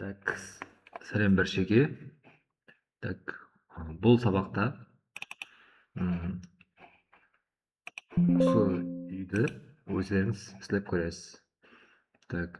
Так, сәлем баршаға. Так, бұл сабақта осы үйді өздеріңіз істеп көресіз. Так,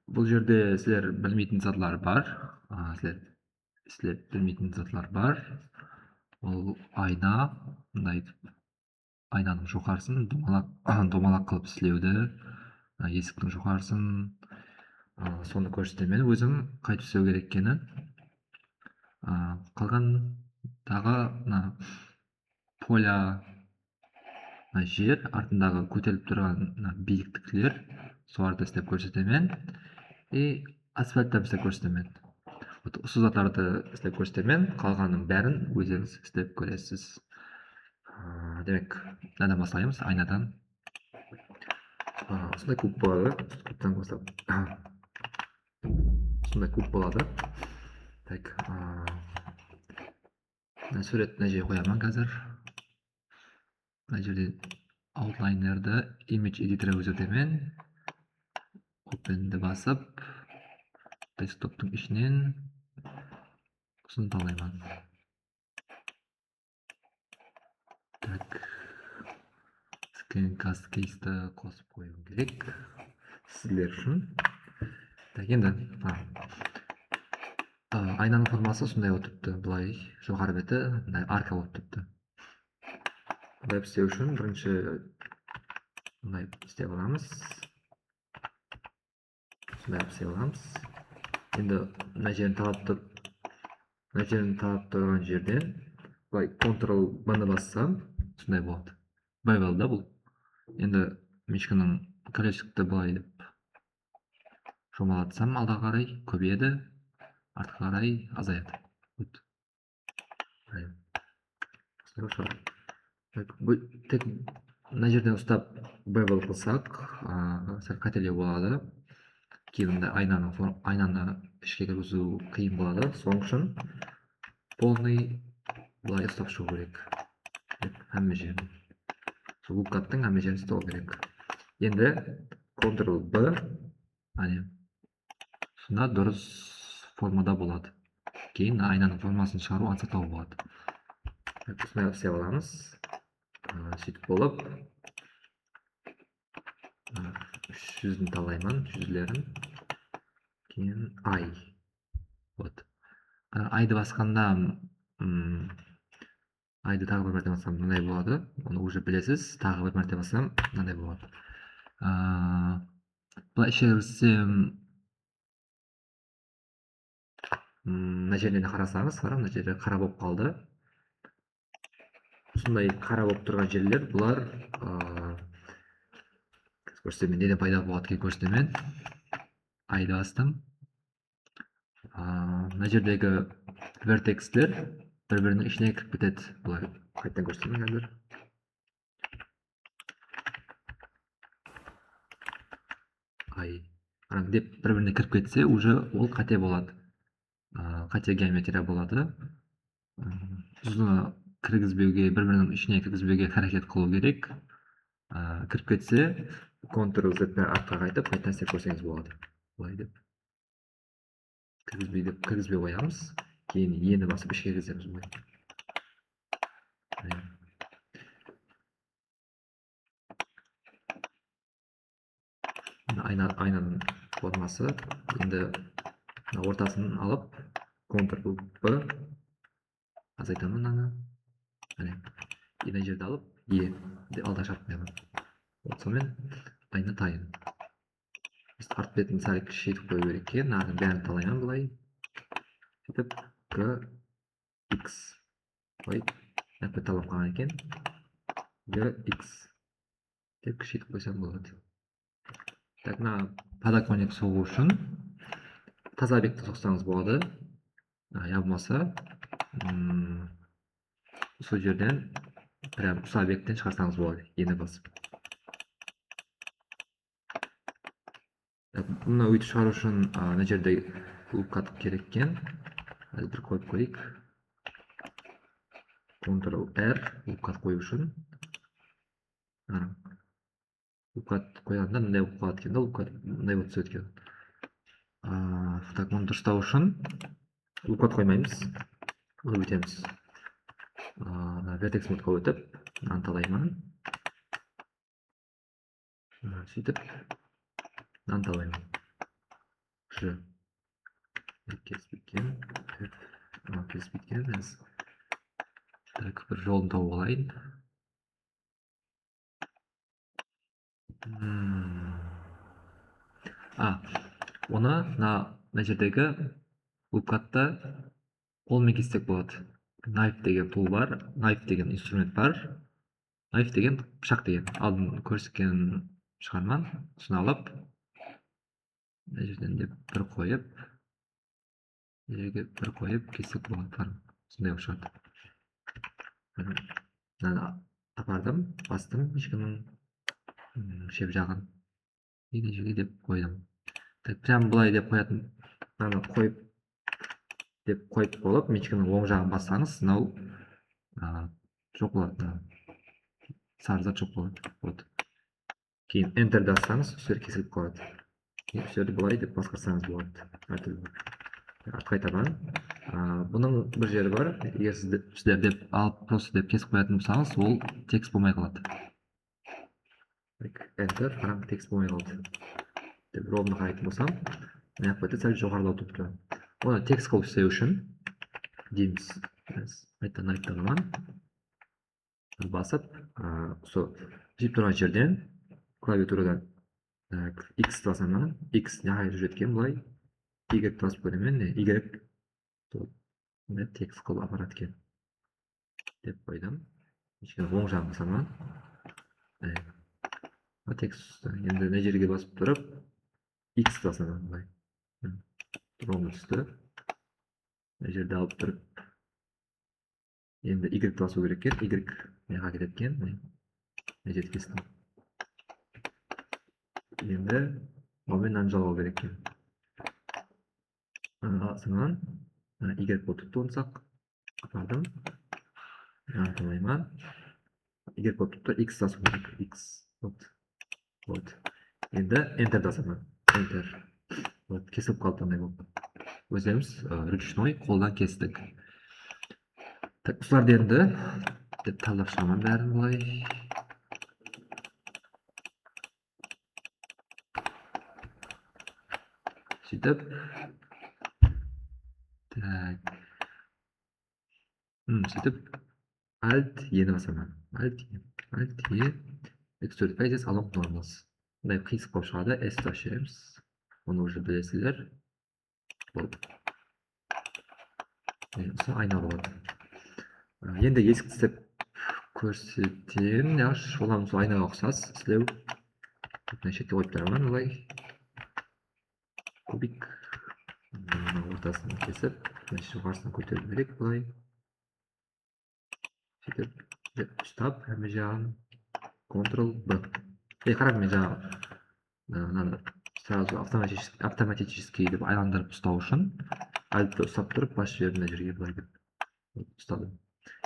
бұл жерде сіздер білмейтін затлар бар. Сіздер білмейтін затлар бар. Ол айна, мындай айнаның жоғарысын домалақ қылып істеуді, есіктің жоғарысын, соны көрсетемін. Өзім қайтып істеу керек екенін. Қалған тағы поля жер артындағы көтеріліп тұрған биіктіктер, соларды істеп көрсетемін. И асфальтта істеп көрсетемін. Осы заттарды істеп көрсетемін, қалғанның бәрін өзіңіз істеп көресіз. Демек, мынадан бастаймыз, айнадан. Осындай куб болады, кубтан бастап. Осындай куб болады. Так, сурет мына жерге қоямын қазір. Мына жерде аутлайнерді image editor өзетемін. Open'ді басып, десктоптың ішінен ұсын талаймын. Так, screencast кейсті қосып қойым керек сіздер үшін. Так, енді айнаның формасы сондай болып тұрыпты. Бұлай жоғары беті арка болып тұрыпты. Бұлай істеу үшін бірінші бұлай істеп аламыз. Сондай істеп аламыз. Енді мына жерін талап тұрған жерден бұлай Ctrl-B-ні бассам, сондай болады. Bevel да бұл. Енді мишканың колесикті бұлай деп жұмалатсам, алға қарай көбейеді, артқа қарай азаяды. Тек мына жерден ұстап bevel қылсақ, сәл қателеу болады. Кейін айнаны ішке кіргізу қиын болады. Соның үшін полный бұлай ұстап шығу керек. Әмме жерін. Лукаттың әмме жерін ұстау керек. Енді Ctrl-B, сонда дұрыс формада болады. Кейін айнаның формасын шығару ансатау болады. Осындай істеп аламыз. Сөйтіп болып, жүзін талаймын, жүзлерін. Кейін ай. Айды басқанда, айды тағы бір мәрте бассам мынандай болады. Оны уже білесіз. Тағы бір мәрте бассам мынандай болады. Бұлай ішке кірсем, мына жерден қарасаңыз, мына жерде қара болып қалды. Сондай қара болып тұрған жерлер, бұлар көрсетемін, неден пайда болады екен көрсетемін. Айды бастым. Мына жердегі вертекстер бір-бірінің ішіне кіріп кетеді. Бұлар қайттан көрсетемін қазір. Деп бір-біріне кіріп кетсе, уже ол қате болады. Қате геометрия болады. Ұзына кіргізбеуге, бір-бірінің ішіне кіргізбеуге әрекет қылу керек. Кіріп кетсе, Ctrl-Z-пен артқа қайтып, қайттан істеп көрсеңіз болады. Бұлай деп. Кіргізбей қоямыз. Кейін ені басып ішке кіргіземіз бұлай. Айнаның формасы. Енді ортасын алып, Ctrl-B азайтамын аны. Ені жерді алып, алда шартпаймын. Сонымен айна тайын. Арт бетін сәл кішійтіп қою керек екен. Бәрін талаймын бұлай. Сөйтіп GX. Әппет талап қалған екен. GX. Деп кішійтіп қойсам болады. Так, подоконник соғу үшін таза объектті соқсаңыз болады. Болмаса, сол жерден прям осы объекттен шығарсаңыз болады. Ені басып. Бұны өйтіп шығару үшін мына жерде лукат керек екен. Бір қойып қойып. Ctrl-R лукат қою үшін. Лукат қойғанда мындай болып қалады екен, лукат мындай болып түседі екен. Так, оны дұрыстау үшін лукат қоймаймыз, оны өтеміз. Vertex модқа өтіп, мынаны талаймын. Сөйтіп, мынаны талаймын. Ж. Kesіп кеткен. Kesіп кеткен. Так, бір жолын тауып алайын. Оны мына жердегі лукатта қолмен кессек болады. Knife деген тул бар, knife деген инструмент бар. Knife деген пышақ деген. Алдын көрсеткен шығарман, соны алып, мына жерден де бір қойып, жерге бір қойып кессек болады. Сондай болып шығады. Мынаны апардым, бастым, ешкімнің шеп жағын. Жерге деп қойдым. Прям былай деп қоятын, мынаны қойып деп қойып болып, мечкінің оң жағын бассаңыз, мынау жоқ болады. Сары зат жоқ болады. Кейін Enter бассаңыз, үстері кесіліп қалады. Үстері былай деп басқарсаңыз болады. Артқа қайтадан. Бұның бір жері бар. Егер сіздер деп алып просто деп кесіп қоятын болсаңыз, ол текст болмай қалады. Enter, қараңғы текст болмай қалады. Деп ровно қарайтын болсам, мына қойды сәл жоғарылау тұрып тұрады. Оны текст қылып істеу үшін дейміз. Қайтадан басып, жеп тұрған жерден клавиатурадан X басамын. X неғай жүріп кеткен бұлай. Y басып көремін. Y текст қылып апарат екен деп қойдым. Оң жағын басамын. Текст енді мына жерге басып тұрып X басамын бұлай. Ровно түсті. Мына жерде алып тұрып енді Y басу керек екен. Y неға кететкен. Мына жерде кестім. Енді мынаумен мынаны жалғау керек екен. Сонан Y болып тұрыпты онсақ апардым. Мынаны талаймын. Y болып тұрыпты, X басу керек. X. Енді Enter басамын. Enter. Кесіліп қалды андай болып. Өзіміз ручной қолдан кестік. Осыларды енді талдап шығамын бәрін бұлай. Сөйтіп. Сөйтіп Alt-E'ні басамын. Alt-E. Extrude faces along normals. Бұндай қисық болып шығады. S-ті ашырамыз. Оны уже білесіздер. Осы айна болады. Енді есікті істеп көрсетейін. Олам сол айнаға ұқсас. Сілеу. Мына шетте қойып тұрамын. Олай. Кубик. Ортасын кесіп. Жоғарысын көтеру керек. Олай. Сөйтіп. Ұстап. Әмі жағын. Ctrl-B. Қарап мен жаңағы. Сразу автоматически деп айландырып ұстау үшін альтты ұстап тұрып бас жіберіп мына жерге былай деп ұстадым.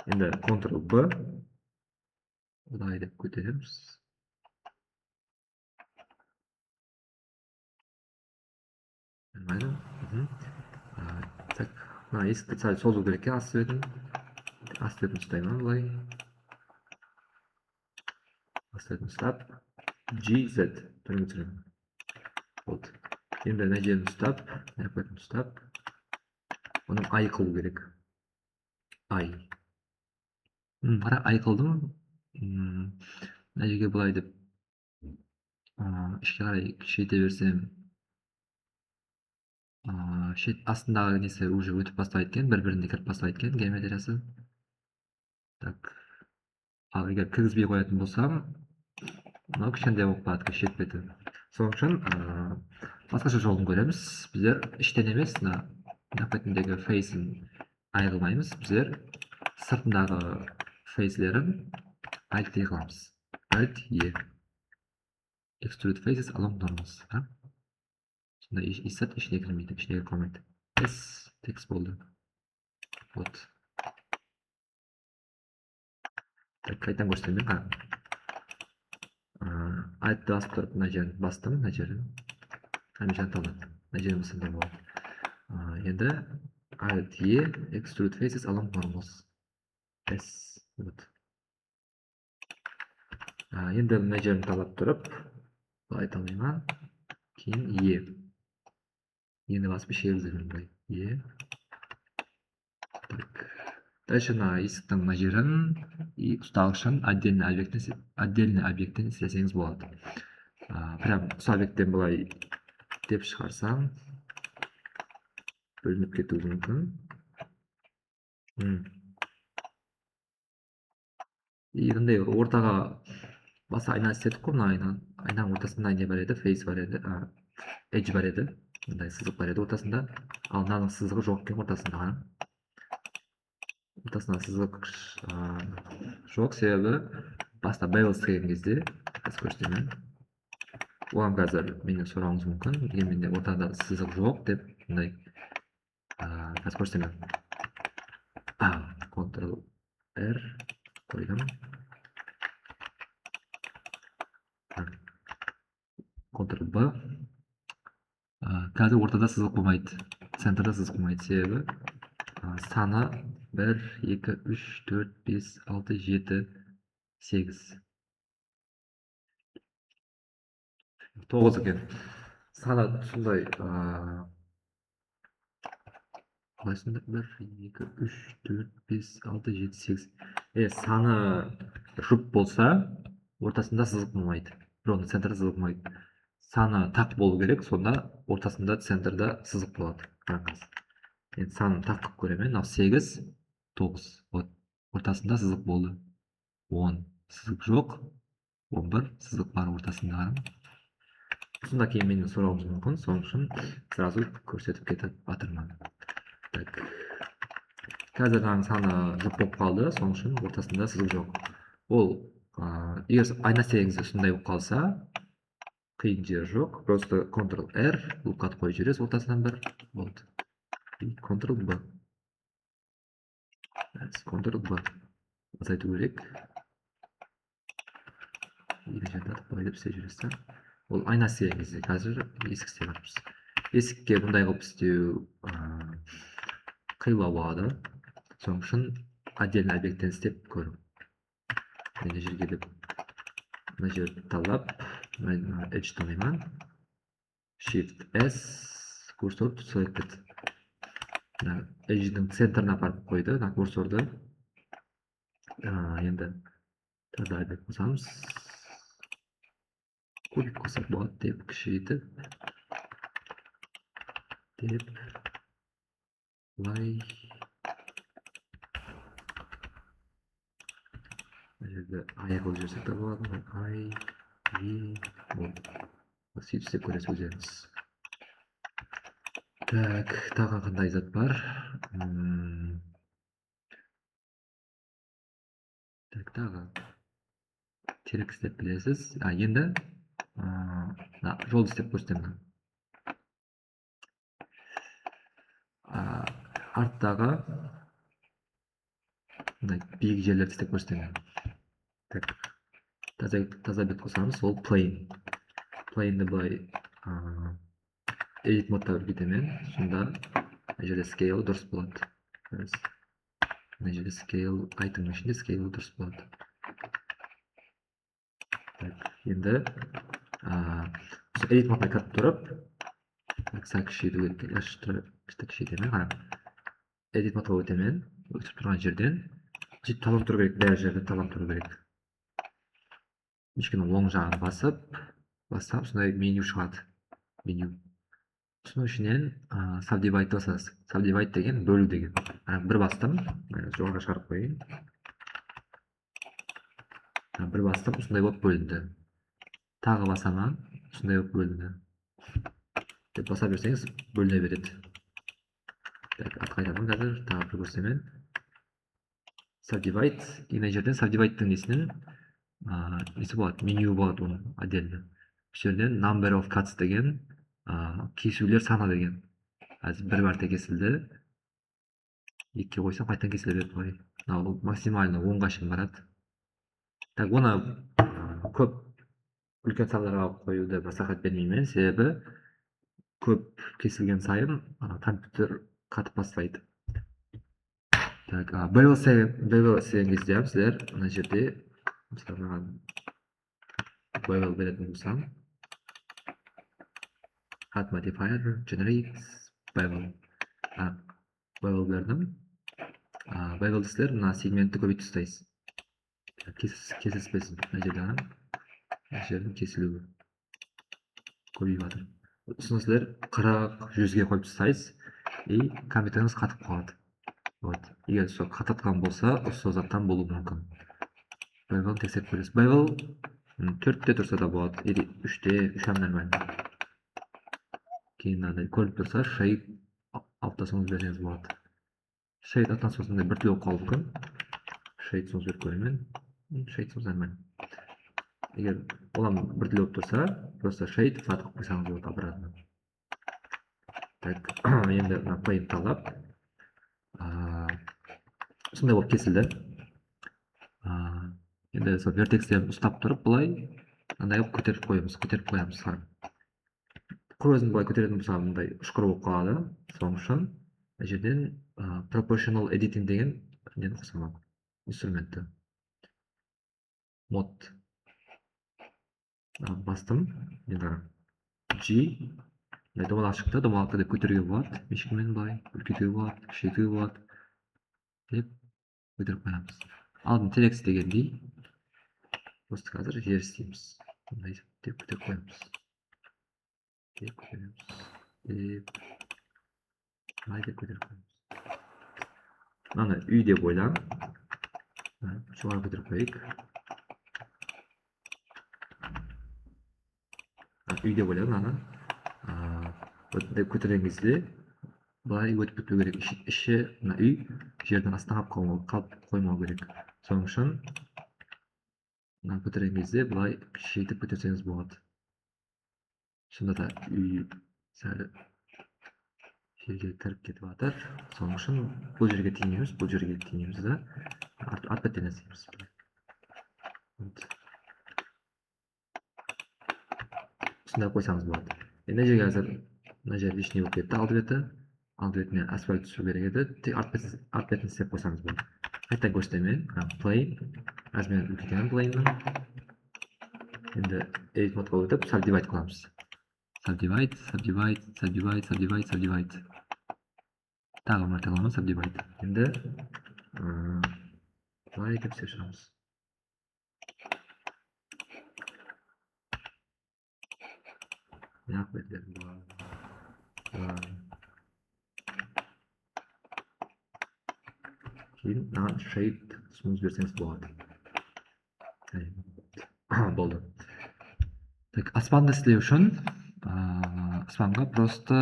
Енді Ctrl-B былай деп көтереміз. Нормально. Так, мына есікті сәл созу керек екен асты бетін. Асты бетін ұстаймын былай. Асты бетін ұстап GZ түрін түсіремін. Енді мына жерін ұстап, мына бетін ұстап, оның I қылу керек. I. I қылдым. Мына жерге былай деп ішке қарай күшейте берсем, шет астындағы несі уже өтіп бастайды екен, бір-біріне кіріп бастайды екен геометриясы. Так. Ал егер кіргізбей қоятын болсам, мынау кішкентай болып қалады шет беті. Соның үшін басқаша жолын көреміз. Біздер іштен емес, мына бетіндегі фейсін айырылмаймыз. Біздер сыртындағы фейслерін Alt-E қыламыз. Alt-E. Extrude faces along normals. Сонда исат ішіне кірмейді, ішіне қалмайды. S текст болды. Қайтан көрсетемін. Alt-ті басып тұрып, мына жерін бастым, мына жерін. Әмежан талады. мына жерде осындай болады. Енді alt e extrude faces along normals s. Вот. Енді мына жерін талап тұрып, былай талаймын. Кейін e. Енді басып шегіземін былай. e. Так. Дальше мына есіктің мына жерін и ұстағышын отдельный объекттен істесеңіз болады. Прям осы объекттен былай деп шығарсам, бөлініп кетуі мүмкін. И мындай ортаға баса айна істедік қой, мына айнаның ортасында не бар еді, фейс бар еді, edge бар еді, мындай сызық бар еді ортасында. Ал мынаның сызығы жоқ екен ортасында. Ортасында сызық жоқ, себебі баста bevel істеген кезде, қазір көрсетемін. Оған қазір менен сұрауыңыз мүмкін, неге менде ортада сызық жоқ деп, мындай қазір көрсетемін. Ctrl R қойдым. Ctrl B. Қазір ортада сызық болмайды, центрда сызық болмайды, себебі саны 1, 2, 3, 4, 5, 6, 7, 8. 9 екен. Саны сондай қалайсында 1, 2, 3, 4, 5, 6, 7, 8. Саны жұп болса, ортасында сызық болмайды. Біреудің центрда сызық болмайды. Саны тақ болу керек, сонда ортасында центрда сызық болады. Енді санын тақ қылып көремін. 8, 9. Ортасында сызық болды. 10 сызық жоқ. 11 сызық бар ортасында. Сонда кейін менен сұрауыңыз мүмкін, соның үшін сразу көрсетіп кетіп жатырмын. Так. Қазір саны жұп болып қалды, соның үшін ортасында сызық жоқ. Ол егер айна істегеніңізде сондай болып қалса, қиын жері жоқ. Просто Ctrl R лукат қойып жібересіз, ортасынан бір болды. Ctrl B. Ctrl B. Азайту керек. Ережені былай деп істеп жібересіз. Ол айна істеген кезде қазір есік істеп жатырмыз. Есікке бұндай қылып істеу қиынға болады. Соның үшін отдельный объекттен істеп көру. Мына жерге деп мына жерді талап, edge танаймын. Shift S курсор selected. Edge'дің центрына апарып қойды, курсорды. Енді тағы объект қосамыз. Кубик қосақ болады деп кішірейтіп. Деп былай мына жерде ай қылып жіберсек те болады. Ай, сөйтіп істеп көресіз өздеріңіз. Так, тағы қандай зат бар? Так, тағы терек істеп білесіз. Енді жолды істеп көрсетемін. Арттағы биік жерлерді істеп көрсетемін. Так, таза бет қосамыз, ол plane. Plane'ді былай edit модта өргетемін. Сонда мына жерде scale дұрыс болады. Мына жерде scale, айтымның ішінде scale дұрыс болады. Енді edit модына кіріп тұрып, сәл кішірейту керек, кішірейтемін, қарап. Edit модқа өтемін, өтіп тұрған жерден сөйтіп талап тұру керек, бәрі жерде талап тұру керек. Мишканың оң жағын бассам, сондай меню шығады. Меню. Соның ішінен subdivide басасыз. Subdivide деген бөлу деген. Бір бастым, жоғарыға шығарып қойайын. Бір бастым, сондай болып бөлінді. Тағы басамын, сондай болып бөлінді. Деп баса берсеңіз, бөліне береді. Атқайтамын қазір, тағы бір көрсетемін. Subdivide, мына жерден subdivide'дің несінен несі болады, меню болады оның отдельно. Бұл жерден number of cuts деген кесулер саны деген. Қазір бір мәрте кесілді. Екіге қойсам қайтадан кесіле береді. Максимально 10-ға шейін барады. Так, оны көп үлкен сандарға қоюды мәслихат бермеймін, себебі көп kesilген сайын компьютер қатып бастайды. Так, Bevel деген кезде сіздер мына жерде мысалы маған Bevel беретін болсам, add modifier generates Bevel. Bevel бердім. Bevel сіздер мына сегментті көбейтіп тастайсыз. Кесілспесін. Мына жердің кесілуі көбейіп жатыр. Сосын сіздер 40-100-ге қойып тастайсыз, и компьютеріңіз қатып қалады. Вот. Егер сол қататқан болса, осы заттан болуы мүмкін. Bevel тексеріп көресіз. Bevel 4-те тұрса да болады, или 3-те, 3 нормально. Кейін мынандай көрініп тұрса, shade алып тастауыңыз берсеңіз болады. Shade аттан соң бір түрлі болып қалуы мүмкін. Shade соңыз беріп көремін. Shade соңыз нормально. Егер олар бір түрлі болып тұрса, просто shade flat қылып қойсаңыз болады обратно. Так, енді мына plane талап. Сондай болып кесілді. Енді сол вертекстерін ұстап тұрып, былай мындай көтеріп қоямыз. Құрызын былай көтеретін болса, мындай ұшқыр болып қалады. Соның үшін мына жерден proportional editing деген нені қосамын, инструментті. Mod бастым, енді G, домалақ шықты, домалақты деп көтеруге болады, мешкімен былай үлкейтуге болады, кішірейтуге болады деп көтеріп қоямыз. Алдын text дегендей, просто қазір жер істейміз. Мындай деп көтеріп қоямыз. Деп көтереміз. Мындай деп көтеріп қоямыз. Мынаны үй деп ойлам. Жоғары көтеріп қойайық. Үй деп ойлам, мынаны көтерген кезде былай өтіп кетпеу керек. Іші мына үй жердің астына қалып қоймау керек. Соның үшін мына көтерген кезде былай кішірейтіп көтерсеңіз болады. Сонда да үй сәл жерге кіріп кетіп жатыр. Соның үшін бұл жерге тиінеміз, бұл жерге тиінеміз да ат беттен жасаймыз. Осындай қойсаңыз болады. Мына жерге қазір мына жер лишний болып кетті, алды бетіне асфальт түсу керек еді, тек арт бетін істеп қойсаңыз болады. Қайта көрсетемін, plane, размерін үлкейтемін plane'ның. Енді edit модқа өтіп, subdivide қыламыз. Subdivide. Тағы мәрте қыламыз, subdivide. Енді былай деп істеп шығамыз. Неғып беттерім болады. Кейін мынаған shade smooth берсеңіз болады. Болды. Так, аспанды істеу үшін аспанға просто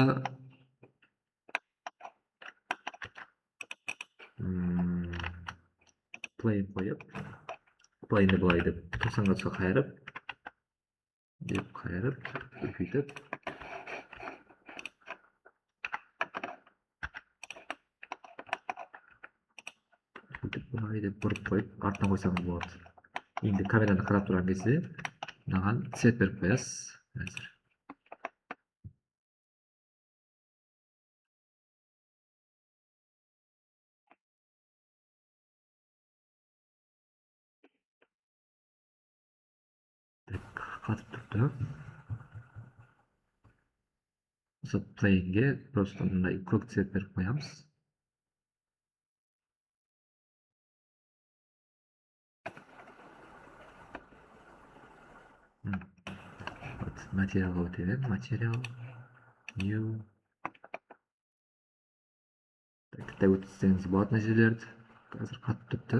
plane қойып, plane'ді былай деп 90 градусқа қайырып, үлкейтіп, былай деп бұрып қойып, артына қойсаңыз болады. Енді камераны қарап тұрған кезде мынаған цвет беріп қоясыз. Қатып тұрды. Осы plane'ге просто мындай көк цвет беріп қоямыз. Материалға өтемін. Материал, new. Тіпті өтсеңіз болады мына жерлерді. Қазір қатып тұрды.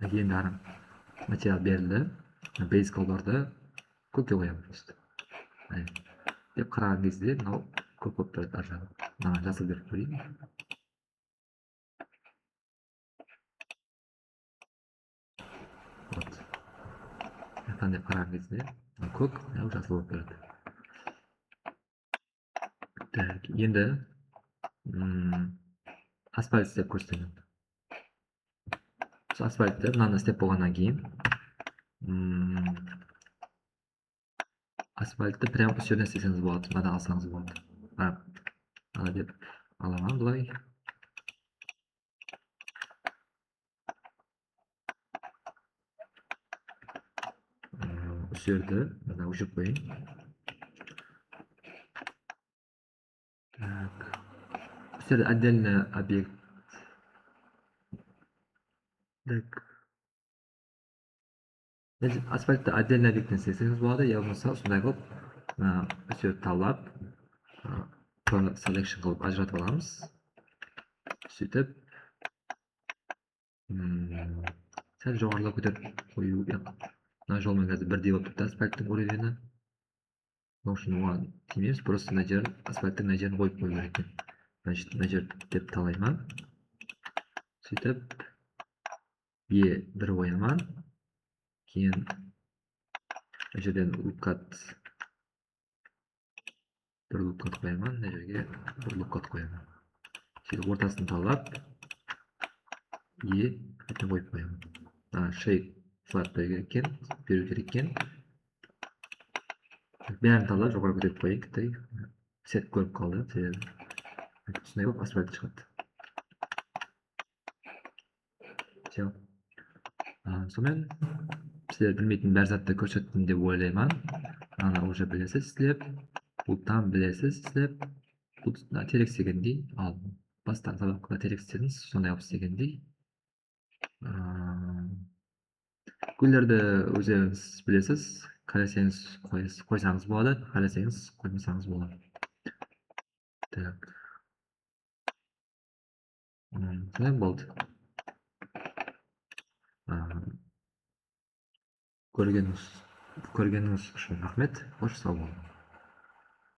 Енді ары материал берілді. Base color'ды көкке қоямын просто. Деп қараған кезде мынау көк болып тұрады ар жағы. Мынаған жасыл беріп көрейін. Вот. Деп қараған кезде Ko'k, жасыл болып береді. Так, енді асфальт істеп көрсетемін. Асфальтты мынаны істеп болғаннан кейін асфальтты прям осы жерден істесеңіз болады, мынада алсаңыз болады. Ала деп аламын былай. Осы жерді мына өшіріп қояйын. Так, осы жерде отдельный объект. Так, асфальтты отдельный объекттен істесеңіз болады, я болмаса сондай қылып осы жерді талап selection қылып ажыратып аламыз. Сөйтіп сәл жоғарылап көтеріп қою. Мына жолмен қазір бірдей болып тұрды асфальттың уровені. Оның үшін оған тимейміз, просто мына жерін асфальттың мына жерін қойып қою керек екен. Значит, мына жерді деп талаймын. Сөйтіп E1 қоямын. Кейін мына жерден loopcut бір loopcut қоямын, мына жерге бір loopcut қоямын. Сөйтіп ортасын талап E1 қойып қоямын. Shape flat беру керек екен. Бәрін талап жоғары көтеріп қояйық. Сет көріп қалды. Сондай болып асфальт шығады. Все. Сонымен сіздер білмейтін бір затты көрсеттім деп ойлаймын. Ана уже білесіз істеп, бұлттан білесіз істеп, бұл терек істегендей, ал бастан сабақта терек істедіңіз, сондай алып істегендей. Гүлдерді өздеріңіз білесіз, қаласаңыз қойсаңыз болады, қаласаңыз қоймасаңыз болады. Так. Сондай болды. Көргеніңіз үшін рахмет. Қош сау болыңыз.